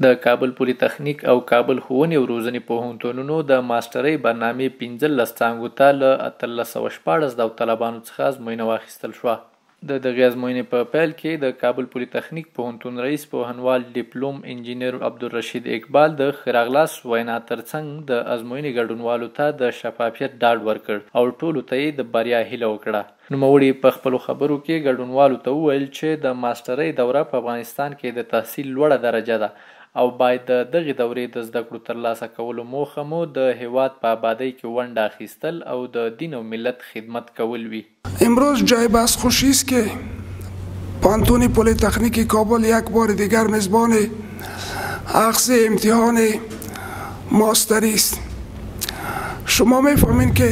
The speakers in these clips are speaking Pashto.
د کابل پولي تخنیک او کابل ښوونې او روزنې پوهنتونونو د ماسټرۍ برنامې 15 څانګو ته له 1314 داوطلبانو څخه ازموینه واخیستل شوه. د دغې ازموینې په پیل کې د کابل پولي تخنیک پوهنتون رئیس پوهنوال ډیپلوم انجینر عبدالرشید اقبال د ښه راغلاست وینا ترڅنګ د ازموینې ګډونوالو ته د شفافیت ډاډ ورکړ او ټولو ته یې د بریا هیله وکړه. نوموړي په خپلو خبرو کې ګډونوالو ته وویل چې د ماسټرۍ دوره په افغانستان کې د تحصیل لوړه درجه ده او باید د دغې دورې د زده کړو ترلاسه کولو موخه مو د هیواد په آبادی کې ونډه اخیستل او د دین او ملت خدمت کول وي. امروز جای بس خوشی است که پانتون پلی تکنیک کابل یک بار دیگر میزبان اخذ امتحان ماستری است. شما میفهمین که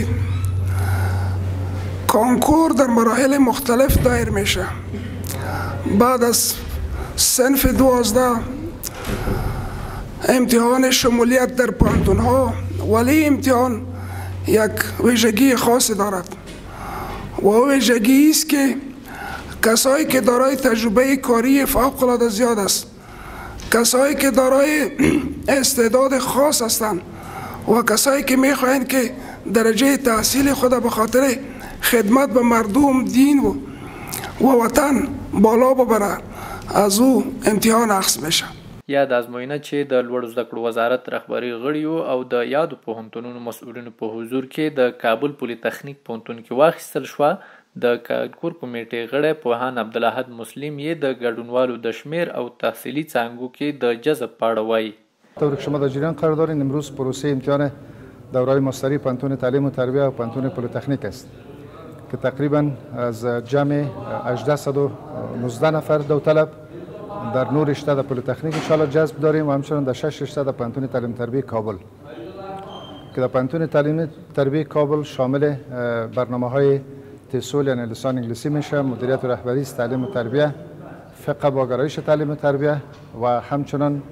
کنکور در مراحل مختلف دایر میشه. بعد از صنف 12 امتحان شمولیت در پانتون ها، ولی امتحان یک ویژگی خاصی دارد و ویژگی است که کسایی که دارای تجربه کاری فوق العاده زیاد است، کسایی که دارای استعداد خاص هستند و کسایی که میخواهند که درجه تحصیل خود به خاطر خدمت به مردم، دین و وطن بالا ببره، از او امتحان اخذ میشه. یاد ازموینه چې د لوړو زده کړو وزارت رهبري غړیو او د یادو پوهنتونونو مسؤلینو په حضور کې د کابل پولي تخنیک پوهنتون کې واخیستل شوه. د کانکور کمیټې غړی پوهان عبدالاحد مسلم یې د ګډونوالو د شمیر او تحصیلي څانګو کې د جذب په اړه وایي. طور که شما در جریان قرار دارین، امروز پروسه امتحان دوره‌های ماستری پانتون تعلیم و تربیت و پانتون پولي تخنیک است که تقریبا از جمع 1819 نفر داوطلب در 9 رشته در پلی تکنیک انشاءالله جذب داریم و همچنان در 6 رشته در پانتون تعلیم تربیت کابل که در پانتون تعلیم تربیت کابل شامل برنامه‌های تسول یعنی لسان انگلیسی میشه، مدیریت و رهبری تعلیم و تربیت، فقه با گرایش تعلیم و تربیت و همچنان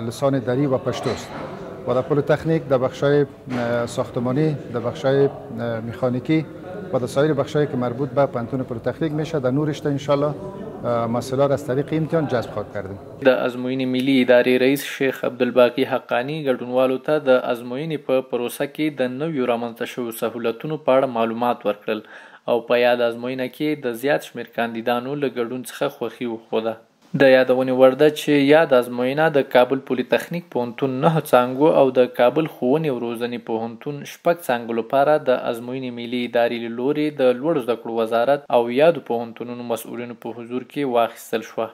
لسان دری و پشتو است. و در پلی تکنیک در بخش‌های ساختمانی، در بخش‌های مکانیکی و در سایر بخش‌هایی که مربوط به پانتون پلی تکنیک میشه در 9 رشته انشاءالله مسئله را از طریق امتحان جذب خواهد کردیم. د ازموینې ملي ادارې رئیس شیخ عبدالباقي حقانی ګډونوالو ته د ازموینې په پروسه کې د نویو رامنځته شویو سهولتونو په اړه معلومات ورکړل او په یاد ازموینه کې د زیات شمېر کاندیدانو له ګډون څخه خوښي وښوده. د یادونې وړ ده چې یاد ازموینه د کابل پولي تخنیک پوهنتون 9 څانګو او د کابل ښوونې او روزنې پوهنتون 6 څانګو لپاره د ازموینې ملي ادارې له لوري د لوړو زده کړو وزارت او یادو پوهنتونونو مسؤلینو په حضور کې واخیستل شوه.